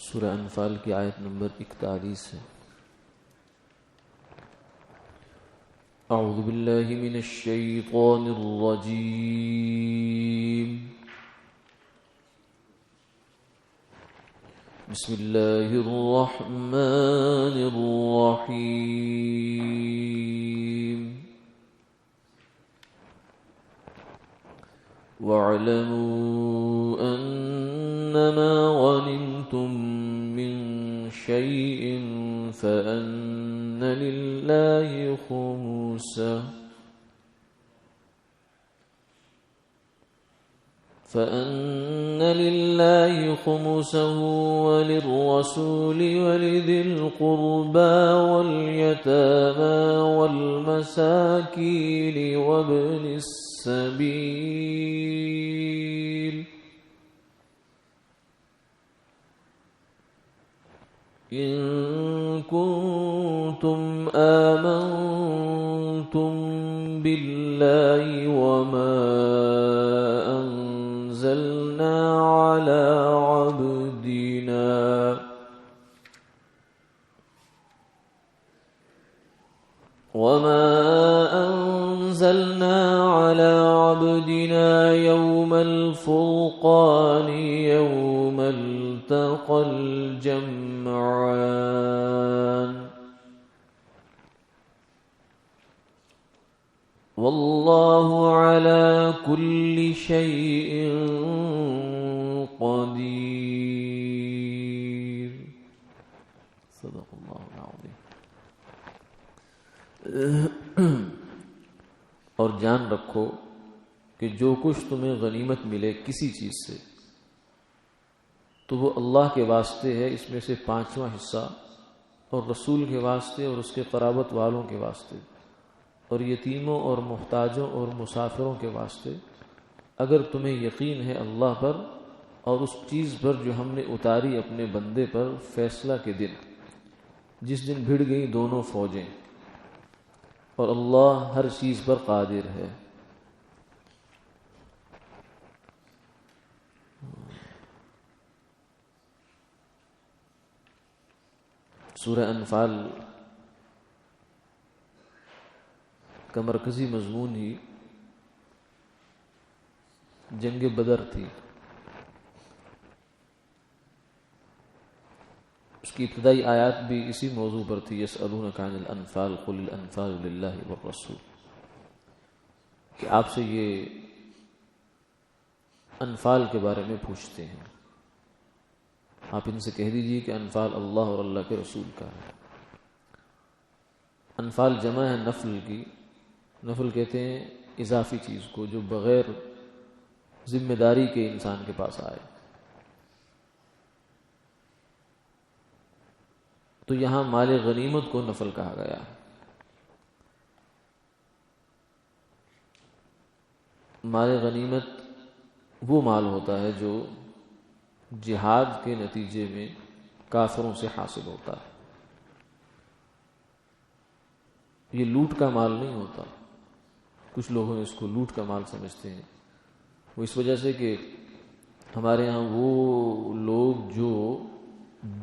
سورہ انفال کی آیت نمبر 41 ہے۔ اعوذ باللہ من الشیطان الرجیم، بسم اللہ الرحمن الرحیم۔ وَاعْلَمُوا أَنَّمَا غَنِمْتُم مِّن شَيْءٍ فَأَنَّ لِلَّهِ خُمُسَهُ وَلِلرَّسُولِ وَلِذِي الْقُرْبَى وَالْيَتَامَى وَالْمَسَاكِينِ وَابْنِ السَّبِيلِ إِن كُنتُمْ آمنتم بِاللَّهِ وَمَا أَنزَلْنَا على عبدنا يوم الفرقان يوم التقى الجمعان والله على كل شيء قدیر۔ صدق اللہ العظیم۔ اور جان رکھو کہ جو کچھ تمہیں غنیمت ملے کسی چیز سے تو وہ اللہ کے واسطے ہے، اس میں سے 5واں حصہ، اور رسول کے واسطے اور اس کے قرابت والوں کے واسطے، اور یتیموں اور محتاجوں اور مسافروں کے واسطے، اگر تمہیں یقین ہے اللہ پر اور اس چیز پر جو ہم نے اتاری اپنے بندے پر فیصلہ کے دن، جس دن بھڑ گئی دونوں فوجیں، اور اللہ ہر چیز پر قادر ہے۔ سورہ انفال کا مرکزی مضمون ہی جنگ بدر تھی۔ اس کی ابتدائی آیات بھی اسی موضوع پر تھی، یسألونک عن الانفال قل الانفال للہ والرسول، کہ آپ سے یہ انفال کے بارے میں پوچھتے ہیں، آپ ان سے کہہ دیجئے کہ انفال اللہ اور اللہ کے رسول کا ہے۔ انفال جمع ہے نفل کی، نفل کہتے ہیں اضافی چیز کو جو بغیر ذمہ داری کے انسان کے پاس آئے۔ تو یہاں مال غنیمت کو نفل کہا گیا۔ مال غنیمت وہ مال ہوتا ہے جو جہاد کے نتیجے میں کافروں سے حاصل ہوتا ہے۔ یہ لوٹ کا مال نہیں ہوتا، کچھ لوگوں اس کو لوٹ کا مال سمجھتے ہیں، وہ اس وجہ سے کہ ہمارے ہاں وہ لوگ جو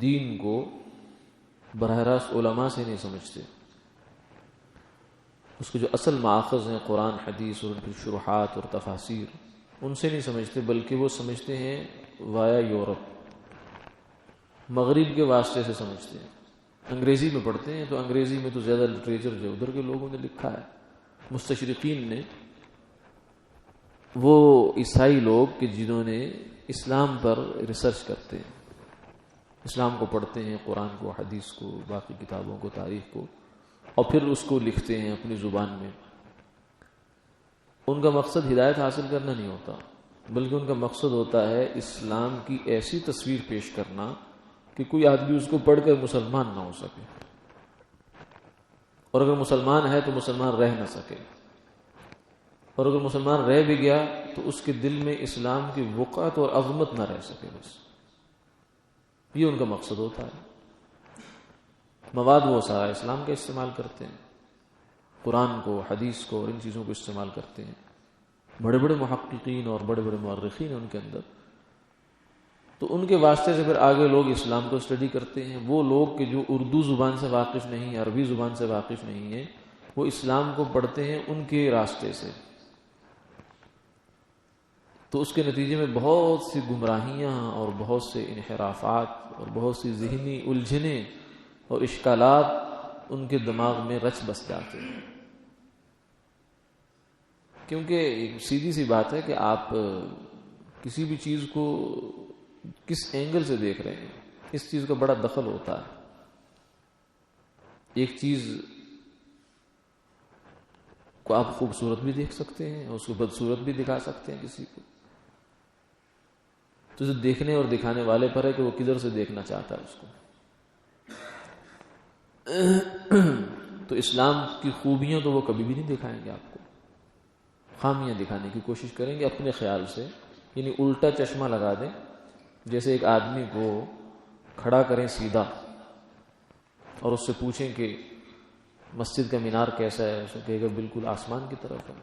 دین کو براہ راست علماء سے نہیں سمجھتے، اس کے جو اصل مآخذ ہیں قرآن حدیث اور ان کی شروحات اور تفاسیر، ان سے نہیں سمجھتے، بلکہ وہ سمجھتے ہیں وایا یورپ، مغرب کے واسطے سے سمجھتے ہیں۔ انگریزی میں پڑھتے ہیں تو انگریزی میں تو زیادہ لٹریچر جو ادھر کے لوگوں نے لکھا ہے، مستشرقین نے، وہ عیسائی لوگ کہ جنہوں نے اسلام پر ریسرچ کرتے ہیں، اسلام کو پڑھتے ہیں، قرآن کو، حدیث کو، باقی کتابوں کو، تاریخ کو، اور پھر اس کو لکھتے ہیں اپنی زبان میں۔ ان کا مقصد ہدایت حاصل کرنا نہیں ہوتا، بلکہ ان کا مقصد ہوتا ہے اسلام کی ایسی تصویر پیش کرنا کہ کوئی آدمی اس کو پڑھ کر مسلمان نہ ہو سکے، اور اگر مسلمان ہے تو مسلمان رہ نہ سکے، اور اگر مسلمان رہ بھی گیا تو اس کے دل میں اسلام کی وقعت اور عظمت نہ رہ سکے، بس یہ ان کا مقصد ہوتا ہے۔ مواد وہ سارا اسلام کا استعمال کرتے ہیں، قرآن کو، حدیث کو اور ان چیزوں کو استعمال کرتے ہیں۔ بڑے بڑے محققین اور بڑے بڑے مورخین ہیں ان کے اندر، تو ان کے واسطے سے پھر آگے لوگ اسلام کو اسٹڈی کرتے ہیں. وہ لوگ کہ جو اردو زبان سے واقف نہیں ہیں، عربی زبان سے واقف نہیں ہیں، وہ اسلام کو پڑھتے ہیں ان کے راستے سے. تو اس کے نتیجے میں بہت سی گمراہیاں اور بہت سے انحرافات اور بہت سی ذہنی الجھنیں اور اشکالات ان کے دماغ میں رچ بس جاتے ہیں. کیونکہ ایک سیدھی سی بات ہے کہ آپ کسی بھی چیز کو کس اینگل سے دیکھ رہے ہیں، اس چیز کا بڑا دخل ہوتا ہے. ایک چیز کو آپ خوبصورت بھی دیکھ سکتے ہیں اور اس کو بدصورت بھی دکھا سکتے ہیں کسی کو. تو اسے دیکھنے اور دکھانے والے پر ہے کہ وہ کدھر سے دیکھنا چاہتا ہے اس کو. تو اسلام کی خوبیاں تو وہ کبھی بھی نہیں دکھائیں گے آپ کو، خامیاں دکھانے کی کوشش کریں گے اپنے خیال سے. یعنی الٹا چشمہ لگا دیں. جیسے ایک آدمی کو کھڑا کریں سیدھا اور اس سے پوچھیں کہ مسجد کا مینار کیسا ہے، اسے کہے گا بالکل آسمان کی طرف ہے.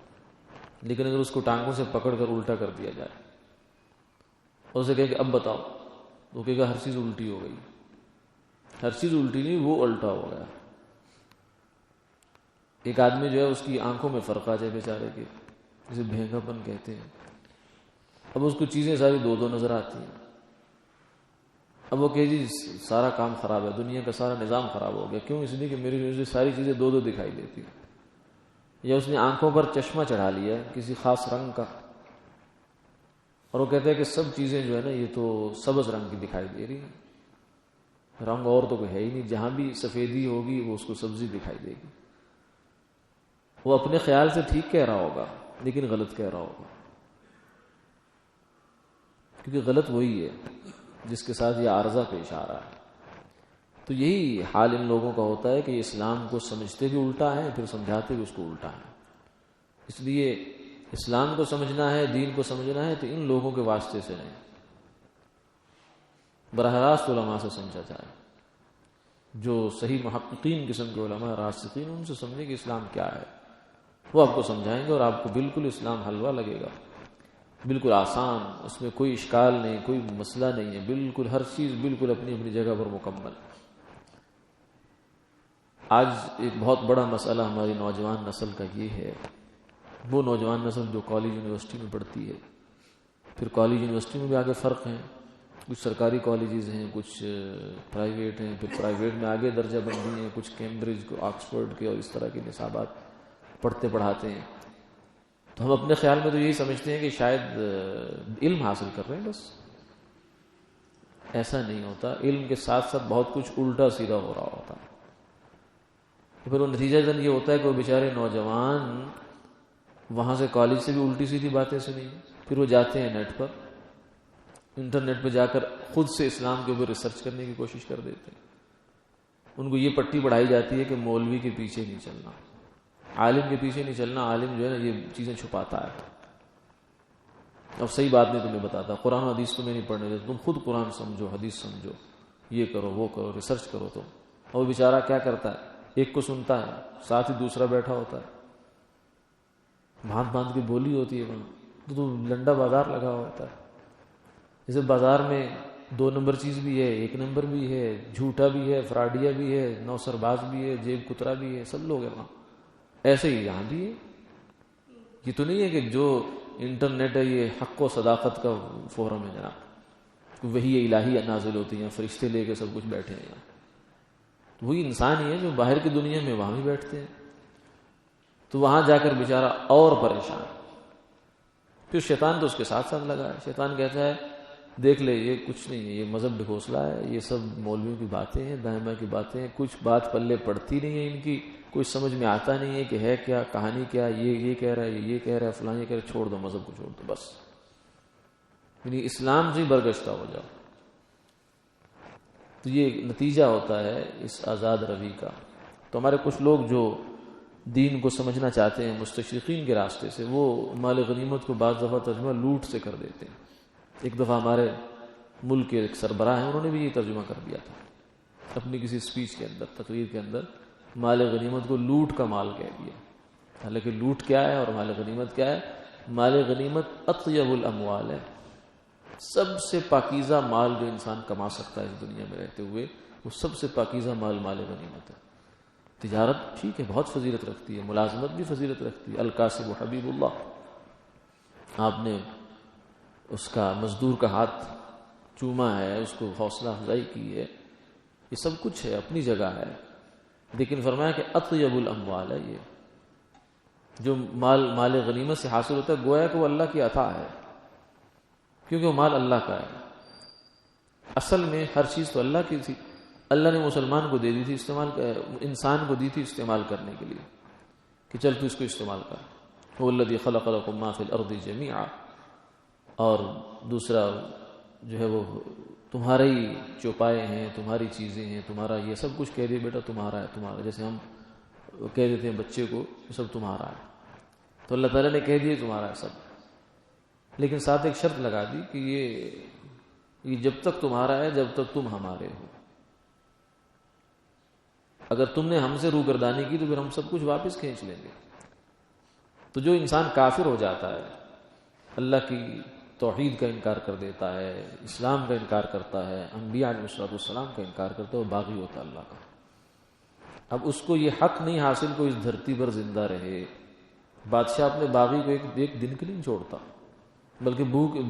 لیکن اگر اس کو ٹانگوں سے پکڑ کر الٹا کر دیا جائے اور اسے کہے کہ اب بتاؤ، وہ کہے گا ہر چیز الٹی ہو گئی. ہر چیز الٹی نہیں، وہ الٹا ہو گیا. ایک آدمی جو ہے اس کی آنکھوں میں فرق آ جائے بیچارے کے، جسے بھینگا پن کہتے ہیں. اب اس کو چیزیں ساری دو دو نظر آتی ہیں. اب وہ کہ جی سارا کام خراب ہے، دنیا کا سارا نظام خراب ہو گیا. کیوں؟ اس لیے کہ میری وجہ سے ساری چیزیں دو دو دکھائی دیتی ہیں. یا اس نے آنکھوں پر چشمہ چڑھا لیا کسی خاص رنگ کا اور وہ کہتا ہے کہ سب چیزیں جو ہے نا یہ تو سبز رنگ کی دکھائی دے رہی ہیں، رنگ اور تو کوئی ہے ہی نہیں. جہاں بھی سفیدی ہوگی وہ اس کو سبزی دکھائی دے گی. وہ اپنے خیال سے ٹھیک کہہ رہا ہوگا لیکن غلط کہہ رہا ہوگا، کیونکہ غلط وہی ہے جس کے ساتھ یہ عارضہ پیش آ رہا ہے. تو یہی حال ان لوگوں کا ہوتا ہے کہ اسلام کو سمجھتے بھی الٹا ہے، پھر سمجھاتے بھی اس کو الٹا ہے. اس لیے اسلام کو سمجھنا ہے، دین کو سمجھنا ہے تو ان لوگوں کے واسطے سے نہیں، براہ راست علماء سے سمجھا جائے. جو صحیح محققین قسم کے علماء راسخین، ان سے سمجھیں کہ اسلام کیا ہے. وہ آپ کو سمجھائیں گے اور آپ کو بالکل اسلام حلوہ لگے گا، بالکل آسان، اس میں کوئی اشکال نہیں، کوئی مسئلہ نہیں ہے، بالکل ہر چیز بالکل اپنی اپنی جگہ پر مکمل. آج ایک بہت بڑا مسئلہ ہماری نوجوان نسل کا یہ ہے، وہ نوجوان نسل جو کالج یونیورسٹی میں پڑھتی ہے. پھر کالج یونیورسٹی میں بھی آگے فرق ہیں، کچھ سرکاری کالجز ہیں، کچھ پرائیویٹ ہیں. پھر پرائیویٹ میں آگے درجہ بندی ہیں، کچھ کیمبرج کو آکسفورڈ کے اور اس طرح کے نصابات پڑھتے پڑھاتے ہیں. تو ہم اپنے خیال میں تو یہی سمجھتے ہیں کہ شاید علم حاصل کر رہے ہیں بس. ایسا نہیں ہوتا. علم کے ساتھ ساتھ بہت کچھ الٹا سیدھا ہو رہا ہوتا ہے. پھر وہ نتیجہ یہ ہوتا ہے کہ وہ بیچارے نوجوان وہاں سے کالج سے بھی الٹی سیدھی باتیں سنیں، پھر وہ جاتے ہیں نیٹ پر، انٹرنیٹ پہ جا کر خود سے اسلام کے اوپر ریسرچ کرنے کی کوشش کر دیتے ہیں. ان کو یہ پٹی پڑھائی جاتی ہے کہ مولوی کے پیچھے نہیں چلنا، عالم کے پیچھے نہیں چلنا. عالم جو ہے نا یہ چیزیں چھپاتا ہے. اب صحیح بات نہیں تمہیں بتاتا، قرآن و حدیث تمہیں نہیں پڑھنے دیتا، تم خود قرآن سمجھو، حدیث سمجھو، یہ کرو وہ کرو، ریسرچ کرو تم. اور وہ بیچارہ کیا کرتا ہے، ایک کو سنتا ہے، ساتھ ہی دوسرا بیٹھا ہوتا ہے، باندھ کے بولی ہوتی ہے وہاں. تو لنڈا بازار لگا ہوتا ہے. جیسے بازار میں 2 نمبر چیز بھی ہے، 1 نمبر بھی ہے، جھوٹا بھی ہے، فراڈیا بھی ہے، نوسر باز بھی ہے، جیب کترا بھی ہے، سب لوگ ہیں وہاں. ایسے ہی یہاں بھی ہے. یہ تو نہیں ہے کہ جو انٹرنیٹ ہے یہ حق و صداقت کا فورم ہے جناب، وہی الہی نازل ہوتی ہیں، فرشتے لے کے سب کچھ بیٹھے ہیں. وہی انسان ہی ہے جو باہر کی دنیا میں وہاں بھی بیٹھتے ہیں. تو وہاں جا کر بیچارہ اور پریشان. پھر شیطان تو اس کے ساتھ ساتھ لگا ہے. شیطان کہتا ہے دیکھ لے یہ کچھ نہیں ہے، یہ مذہب ڈھکوسلا ہے، یہ سب مولویوں کی باتیں ہیں، دائیں بائیں کی باتیں ہیں، کچھ بات پلے پڑتی نہیں ہے ان کی، کچھ سمجھ میں آتا نہیں ہے کہ ہے کیا، کہانی کیا، یہ کہہ رہا ہے، یہ کہہ رہا ہے، فلاں یہ کہہ رہا ہے، چھوڑ دو مذہب کو، چھوڑ دو بس. یعنی اسلام سے برگشتہ ہو جاؤ. تو یہ نتیجہ ہوتا ہے اس آزاد روی کا. تو ہمارے کچھ لوگ جو دین کو سمجھنا چاہتے ہیں مستشرقین کے راستے سے، وہ مال غنیمت کو بعض دفعہ ترجمہ لوٹ سے کر دیتے ہیں. ایک دفعہ ہمارے ملک کے ایک سربراہ ہیں، انہوں نے بھی یہ ترجمہ کر دیا تھا اپنی کسی سپیچ کے اندر، تقریر کے اندر، مال غنیمت کو لوٹ کا مال کہہ دیا. حالانکہ لوٹ کیا ہے اور مال غنیمت کیا ہے؟ مال غنیمت اطیب الاموال ہے. سب سے پاکیزہ مال جو انسان کما سکتا ہے اس دنیا میں رہتے ہوئے، وہ سب سے پاکیزہ مال مال غنیمت ہے۔ تجارت ٹھیک ہے بہت فضیلت رکھتی ہے، ملازمت بھی فضیلت رکھتی ہے، الکاسب حبیب اللہ، آپ نے اس کا مزدور کا ہاتھ چوما ہے، اس کو حوصلہ افزائی کی ہے، یہ سب کچھ ہے، اپنی جگہ ہے، لیکن فرمایا کہ اطیب الاموال ہے یہ جو مال غنیمت سے حاصل ہوتا ہے، گویا کہ وہ اللہ کی عطا ہے، کیونکہ وہ مال اللہ کا ہے۔ اصل میں ہر چیز تو اللہ کی تھی، اللہ نے مسلمان کو دے دی تھی انسان کو دی تھی استعمال کرنے کے لیے کہ چل تو اس کو استعمال کر، هو الذی خلق لکم ما فی الارض جمیعا، اور دوسرا جو ہے وہ تمہارے ہی چوپائے ہیں، تمہاری چیزیں ہیں، تمہارا یہ سب کچھ کہہ دے بیٹا تمہارا ہے، تمہارا، جیسے ہم کہہ دیتے ہیں بچے کو یہ سب تمہارا ہے، تو اللہ تعالیٰ نے کہہ دیا تمہارا ہے سب، لیکن ساتھ ایک شرط لگا دی کہ یہ جب تک تمہارا ہے جب تک تم ہمارے ہو، اگر تم نے ہم سے روگردانی کی تو پھر ہم سب کچھ واپس کھینچ لیں گے۔ تو جو انسان کافر ہو جاتا ہے، اللہ کی توحید کا انکار کر دیتا ہے، اسلام کا انکار کرتا ہے، انبیاء علیہ السلام کا انکار کرتا ہے، وہ باغی ہوتا ہے اللہ کا۔ اب اس کو یہ حق نہیں حاصل کو اس دھرتی پر زندہ رہے۔ بادشاہ اپنے باغی کو ایک دن کے لیے نہیں چھوڑتا، بلکہ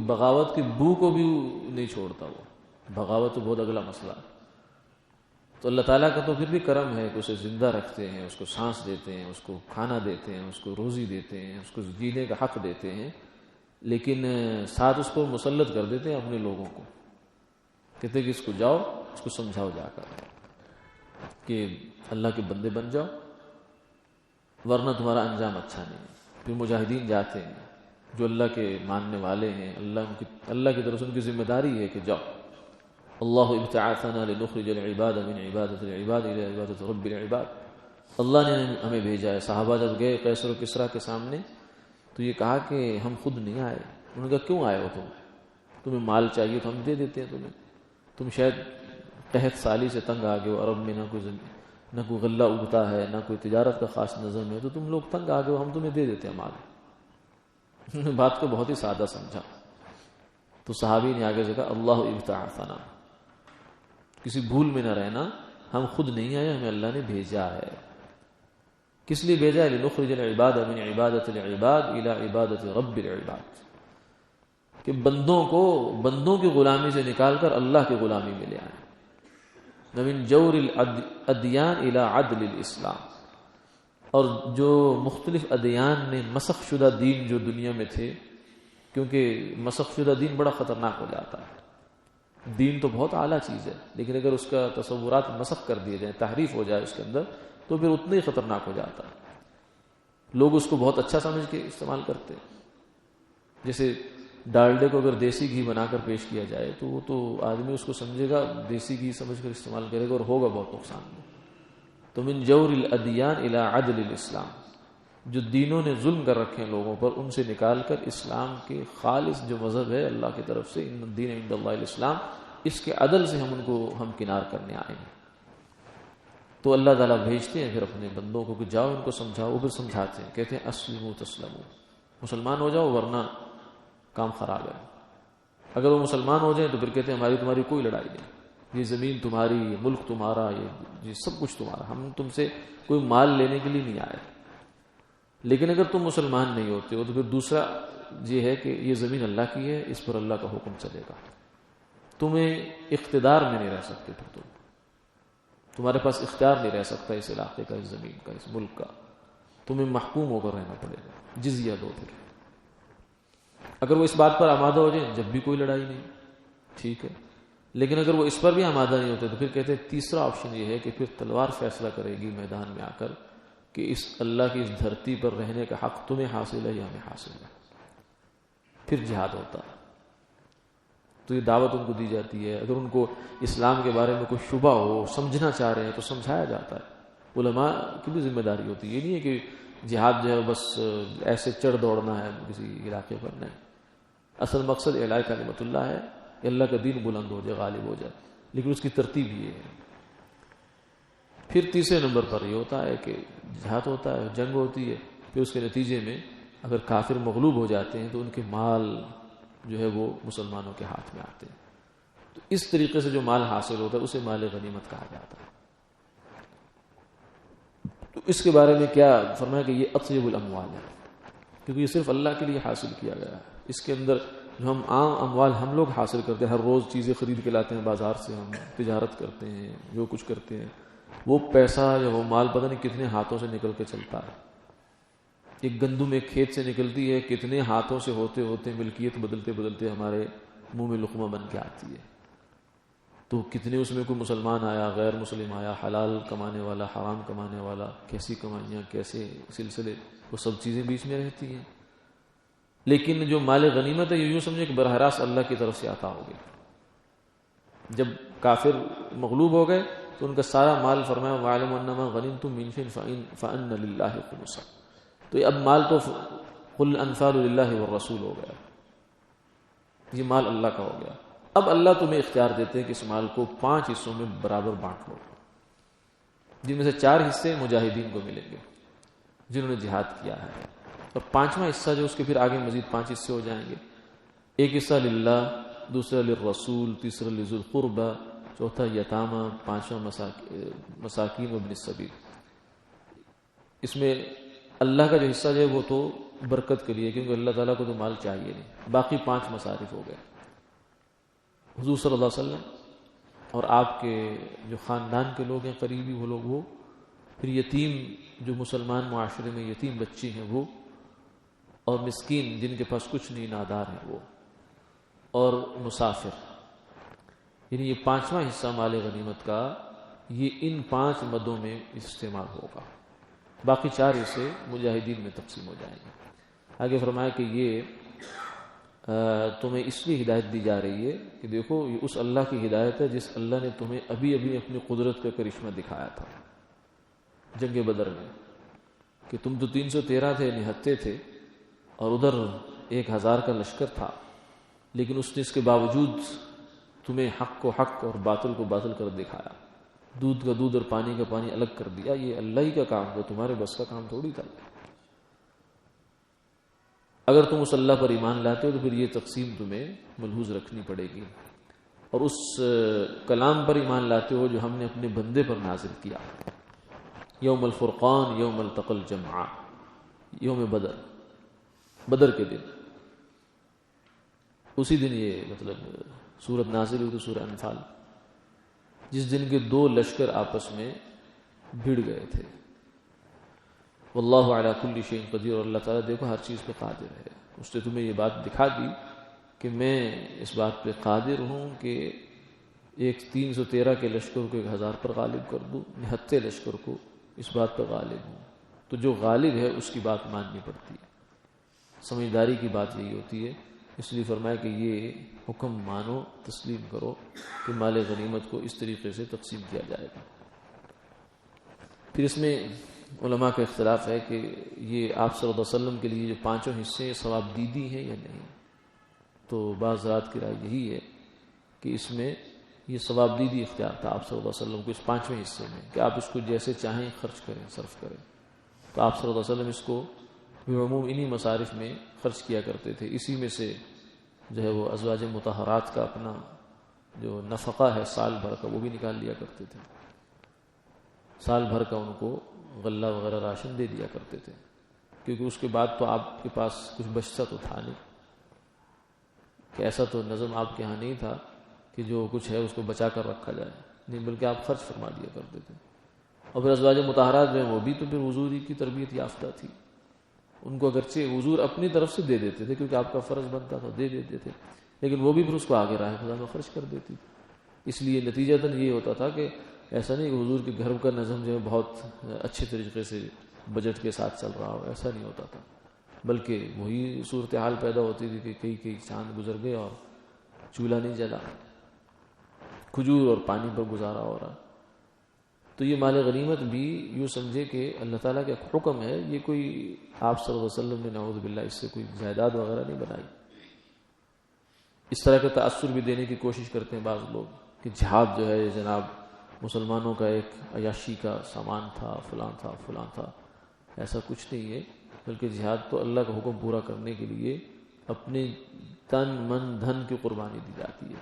بغاوت کی بو کو بھی نہیں چھوڑتا، وہ بغاوت تو بہت اگلا مسئلہ ہے۔ تو اللہ تعالیٰ کا تو پھر بھی کرم ہے کہ اسے زندہ رکھتے ہیں، اس کو سانس دیتے ہیں، اس کو کھانا دیتے ہیں، اس کو روزی دیتے ہیں، اس کو جینے کا حق دیتے ہیں، لیکن ساتھ اس کو مسلط کر دیتے ہیں اپنے لوگوں کو، کہتے ہیں کہ اس کو جاؤ، اس کو سمجھاؤ جا کر کہ اللہ کے بندے بن جاؤ، ورنہ تمہارا انجام اچھا نہیں ہے۔ پھر مجاہدین جاتے ہیں جو اللہ کے ماننے والے ہیں، اللہ کی طرف سے ان کی ذمہ داری ہے کہ جاؤ، اللہ ابتعاثنا لنخرج العباد من عبادت العباد الى عبادت رب العباد، اللہ نے ہمیں بھیجا ہے۔ صحابہ جب گئے قیصر و کسریٰ کے سامنے تو یہ کہا کہ ہم خود نہیں آئے، انہوں نے کہا کیوں آئے ہو تمہیں مال چاہیے تو ہم دے دیتے ہیں تمہیں، تم شاید قحط سالی سے تنگ آ گئے ہو، عرب میں نہ کوئی غلہ اگتا ہے، نہ کوئی تجارت کا خاص نظم ہے، تو تم لوگ تنگ آ گئے ہو، ہم تمہیں دے دیتے ہیں مال۔ انہوں نے بات کو بہت ہی سادہ سمجھا، تو صحابی نے آگے سے کہا اللہ ابتعاثنا، کسی بھول میں نہ رہنا، ہم خود نہیں آئے، ہمیں اللہ نے بھیجا ہے۔ کس لیے بھیجا ہے؟ لنخرج العباد من عبادت العباد الى عبادت رب العباد، کہ بندوں کی غلامی سے نکال کر اللہ کی غلامی میں لے آئیں۔ من جور الادیان الى عدل الاسلام، اور جو مختلف ادیان نے مسخ شدہ دین جو دنیا میں تھے، کیونکہ مسخ شدہ دین بڑا خطرناک ہو جاتا ہے۔ دین تو بہت اعلیٰ چیز ہے، لیکن اگر اس کا تصورات مسخ کر دیے جائیں، تحریف ہو جائے اس کے اندر، تو پھر اتنا ہی خطرناک ہو جاتا ہے۔ لوگ اس کو بہت اچھا سمجھ کے استعمال کرتے ہیں، جیسے ڈالڈے کو اگر دیسی گھی بنا کر پیش کیا جائے تو وہ تو آدمی اس کو سمجھے گا دیسی گھی سمجھ کر استعمال کرے گا، اور ہوگا بہت نقصان میں۔ تو من جور الادیان الى عدل الاسلام، جو دینوں نے ظلم کر رکھے ہیں لوگوں پر، ان سے نکال کر اسلام کے خالص جو مذہب ہے اللہ کی طرف سے، ان الدین عند اللہ الاسلام، اس کے عدل سے ہم کنار کرنے آئے ہیں۔ تو اللہ تعالیٰ بھیجتے ہیں پھر اپنے بندوں کو کہ جاؤ ان کو سمجھاؤ، وہ پھر سمجھاتے ہیں، کہتے ہیں اسلموا تسلموا، مسلمان ہو جاؤ ورنہ کام خراب ہے۔ اگر وہ مسلمان ہو جائیں تو پھر کہتے ہیں ہماری تمہاری کوئی لڑائی نہیں، یہ زمین تمہاری، یہ ملک تمہارا، یہ سب کچھ تمہارا، ہم تم سے کوئی مال لینے کے لیے نہیں آئے۔ لیکن اگر تم مسلمان نہیں ہوتے ہو تو پھر دوسرا یہ ہے کہ یہ زمین اللہ کی ہے، اس پر اللہ کا حکم چلے گا، تمہیں اقتدار میں نہیں رہ سکتے، پھر تمہارے پاس اختیار نہیں رہ سکتا اس علاقے کا، اس زمین کا، اس ملک کا، تمہیں محکوم ہو کر رہنا پڑے گا، جزیہ دو۔ پھر اگر وہ اس بات پر آمادہ ہو جائیں جب بھی کوئی لڑائی نہیں، ٹھیک ہے، لیکن اگر وہ اس پر بھی آمادہ نہیں ہوتے تو پھر کہتے ہیں تیسرا آپشن یہ ہے کہ پھر تلوار فیصلہ کرے گی میدان میں آ کر کہ اس اللہ کی اس دھرتی پر رہنے کا حق تمہیں حاصل ہے یا ہمیں حاصل ہے، پھر جہاد ہوتا ہے۔ تو یہ دعوت ان کو دی جاتی ہے۔ اگر ان کو اسلام کے بارے میں کوئی شبہ ہو، سمجھنا چاہ رہے ہیں تو سمجھایا جاتا ہے۔ علماء کی بھی ذمہ داری ہوتی ہے، یہ نہیں ہے کہ جہاد جو ہے بس ایسے چڑھ دوڑنا ہے کسی علاقے پر، نہیں، اصل مقصد اعلاء کلمت اللہ ہے کہ اللہ کا دین بلند ہو جائے، غالب ہو جائے، لیکن اس کی ترتیب یہ ہے۔ پھر تیسرے نمبر پر یہ ہوتا ہے کہ جہاد ہوتا ہے، جنگ ہوتی ہے، پھر اس کے نتیجے میں اگر کافر مغلوب ہو جاتے ہیں تو ان کے مال جو ہے وہ مسلمانوں کے ہاتھ میں آتے ہیں. تو اس طریقے سے جو مال حاصل ہوتا ہے اسے مال غنیمت کہا جاتا ہے. تو اس کے بارے میں کیا فرمایا کہ یہ اطیب الاموال ہے، کیونکہ یہ صرف اللہ کے لیے حاصل کیا گیا ہے. اس کے اندر جو ہم عام اموال ہم لوگ حاصل کرتے ہیں، ہر روز چیزیں خرید کے لاتے ہیں بازار سے، ہم تجارت کرتے ہیں، جو کچھ کرتے ہیں، وہ پیسہ یا وہ مال پتہ نہیں کتنے ہاتھوں سے نکل کے چلتا ہے. ایک گندم ایک کھیت سے نکلتی ہے، کتنے ہاتھوں سے ہوتے ہوتے ملکیت بدلتے بدلتے ہمارے منہ میں لقمہ بن کے آتی ہے. تو کتنے اس میں کوئی مسلمان آیا، غیر مسلم آیا، حلال کمانے والا، حرام کمانے والا، کیسی کمائیاں، کیسے سلسلے، وہ سب چیزیں بیچ میں رہتی ہیں. لیکن جو مال غنیمت ہے یہ یوں سمجھے کہ براہ راست اللہ کی طرف سے عطا ہو گیا. جب کافر مغلوب ہو گئے تو ان کا سارا مال فرمایا وَعَلَمُ أَنَّمَا غَنِمْتُم مِّن شَيْءٍ فَأَنَّ لِلَّهِ خُمُسَهُ. تو اب مال تو قُلْ الْأَنفَالُ لِلَّهِ وَالرَّسُولُ ہو گیا، یہ مال اللہ کا ہو گیا. اب اللہ تمہیں اختیار دیتے ہیں کہ اس مال کو 5 حصوں میں برابر بانٹ لو، جن میں سے 4 حصے مجاہدین کو ملیں گے جنہوں نے جہاد کیا ہے، اور 5واں حصہ جو اس کے پھر آگے مزید 5 حصے ہو جائیں گے. ایک حصہ للہ، دوسرا للرسول، تیسرا لذو القربى، چوتھا یتامہ، 5واں مساکین وابن السبیل. اس میں اللہ کا جو حصہ ہے وہ تو برکت کے لیے، کیونکہ اللہ تعالیٰ کو تو مال چاہیے نہیں. باقی 5 مصارف ہو گئے. حضور صلی اللہ علیہ وسلم اور آپ کے جو خاندان کے لوگ ہیں قریبی وہ لوگ، وہ پھر یتیم جو مسلمان معاشرے میں یتیم بچے ہیں وہ، اور مسکین جن کے پاس کچھ نہیں، نادار ہیں وہ، اور مسافر. یعنی یہ 5واں حصہ مال غنیمت کا یہ ان 5 مدوں میں استعمال ہوگا. باقی 4 حصے مجاہدین میں تقسیم ہو جائیں گے. آگے فرمایا کہ یہ تمہیں اس لیے ہدایت دی جا رہی ہے کہ دیکھو یہ اس اللہ کی ہدایت ہے جس اللہ نے تمہیں ابھی ابھی اپنی قدرت کا کرشمہ دکھایا تھا جنگ بدر میں، کہ تم تو 313 تھے، نہتے تھے، اور ادھر 1000 کا لشکر تھا، لیکن اس نے اس کے باوجود تمہیں حق کو حق اور باطل کو باطل کر دکھایا، دودھ کا دودھ اور پانی کا پانی الگ کر دیا. یہ اللہ ہی کا کام تھا، تمہارے بس کا کام تھوڑی تھا. اگر تم اس اللہ پر ایمان لاتے ہو تو پھر یہ تقسیم تمہیں ملحوظ رکھنی پڑے گی، اور اس کلام پر ایمان لاتے ہو جو ہم نے اپنے بندے پر نازل کیا. یوم الفرقان یوم التقى الجمعان، یوم بدر، بدر کے دن، اسی دن یہ مطلب سورت نازل ہوئی تو سورہ انفال، جس دن کے 2 لشکر آپس میں بھڑ گئے تھے. واللہ علی کل شیء قدیر، اور اللہ تعالیٰ دیکھو ہر چیز پہ قادر ہے. اس نے تمہیں یہ بات دکھا دی کہ میں اس بات پہ قادر ہوں کہ ایک 313 کے لشکر کو 1000 پر غالب کر دوں، 79 لشکر کو اس بات پر غالب ہوں. تو جو غالب ہے اس کی بات ماننی پڑتی ہے. سمجھداری کی بات یہی ہوتی ہے. اس لیے فرمایا کہ یہ حکم مانو، تسلیم کرو کہ مال غنیمت کو اس طریقے سے تقسیم کیا جائے گا. پھر اس میں علماء کا اختلاف ہے کہ یہ آپ صلی اللہ علیہ وسلم کے لیے جو 5 حصے ثواب دیدی ہیں یا نہیں. تو بعض رات کی رائے یہی ہے کہ اس میں یہ ثواب دیدی اختیار تھا آپ صلی اللہ علیہ وسلم کو اس 5ویں حصے میں، کہ آپ اس کو جیسے چاہیں خرچ کریں، صرف کریں. تو آپ صلی اللہ علیہ وسلم اس کو بعموم انہی مصارف میں خرچ کیا کرتے تھے. اسی میں سے جو ہے وہ ازواج مطہرات کا اپنا جو نفقہ ہے سال بھر کا وہ بھی نکال لیا کرتے تھے. سال بھر کا ان کو غلہ وغیرہ راشن دے دیا کرتے تھے، کیونکہ اس کے بعد تو آپ کے پاس کچھ بچتا تو تھا نہیں، کہ ایسا تو نظم آپ کے ہاں نہیں تھا کہ جو کچھ ہے اس کو بچا کر رکھا جائے، نہیں بلکہ آپ خرچ فرما دیا کرتے تھے. اور پھر ازواج مطہرات جو ہیں وہ بھی تو پھر حضور کی تربیت یافتہ تھی. ان کو اگرچہ حضور اپنی طرف سے دے دیتے تھے کیونکہ آپ کا فرض بنتا تھا، دے دیتے تھے، لیکن وہ بھی پھر اس کو آگے راہ خدا میں خرچ کر دیتی. اس لیے نتیجتاً یہ ہوتا تھا کہ ایسا نہیں کہ حضور کے گھر کا نظم جو ہے بہت اچھے طریقے سے بجٹ کے ساتھ چل رہا ہو، ایسا نہیں ہوتا تھا، بلکہ وہی صورتحال پیدا ہوتی تھی کہ کئی چاند گزر گئے اور چولہا نہیں جلا، کھجور اور پانی پر گزارا ہو رہا. تو یہ مال غنیمت بھی یوں سمجھے کہ اللہ تعالیٰ کا حکم ہے، یہ کوئی آپ صلی اللہ علیہ وسلم نے نعوذ باللہ اس سے کوئی جائیداد وغیرہ نہیں بنائی. اس طرح کا تأثر بھی دینے کی کوشش کرتے ہیں بعض لوگ کہ جہاد جو ہے جناب مسلمانوں کا ایک عیاشی کا سامان تھا، فلاں تھا فلاں تھا. ایسا کچھ نہیں ہے، بلکہ جہاد تو اللہ کا حکم پورا کرنے کے لیے اپنے تن من دھن کی قربانی دی جاتی ہے.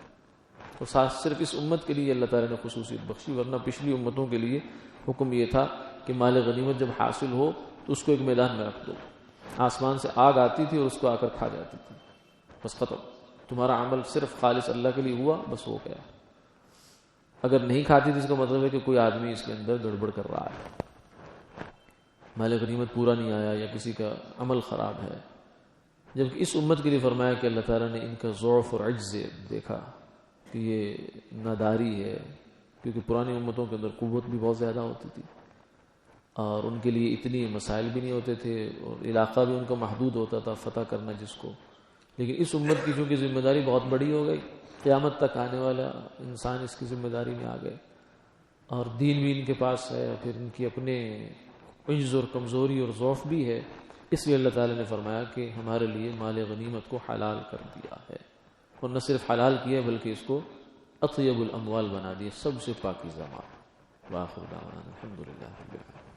اور ساتھ صرف اس امت کے لیے اللہ تعالیٰ نے خصوصیت بخشی، ورنہ پچھلی امتوں کے لیے حکم یہ تھا کہ مال غنیمت جب حاصل ہو تو اس کو ایک میدان میں رکھ دو. آسمان سے آگ آتی تھی اور اس کو آ کر کھا جاتی تھی، بس ختم. تمہارا عمل صرف خالص اللہ کے لیے ہوا، بس ہو گیا. اگر نہیں کھاتی تھی اس کا مطلب ہے کہ کوئی آدمی اس کے اندر گڑبڑ کر رہا ہے، مال غنیمت پورا نہیں آیا یا کسی کا عمل خراب ہے. جبکہ اس امت کے لیے فرمایا کہ اللہ تعالیٰ نے ان کا ضعف اور عجز دیکھا کہ یہ ناداری ہے، کیونکہ پرانی امتوں کے اندر قوت بھی بہت زیادہ ہوتی تھی اور ان کے لیے اتنی مسائل بھی نہیں ہوتے تھے اور علاقہ بھی ان کا محدود ہوتا تھا فتح کرنا جس کو. لیکن اس امت کی چونکہ ذمہ داری بہت بڑی ہو گئی، قیامت تک آنے والا انسان اس کی ذمہ داری میں آ گئے اور دین بھی ان کے پاس ہے، پھر ان کی اپنے عجز اور کمزوری اور ضعف بھی ہے. اس لیے اللہ تعالیٰ نے فرمایا کہ ہمارے لیے مال غنیمت کو حلال کر دیا ہے، اور نہ صرف حلال کیا بلکہ اس کو اطیب الاموال بنا دیا، سب سے پاکیزہ مال. وآخر دعوانا الحمدللہ رب العالمین.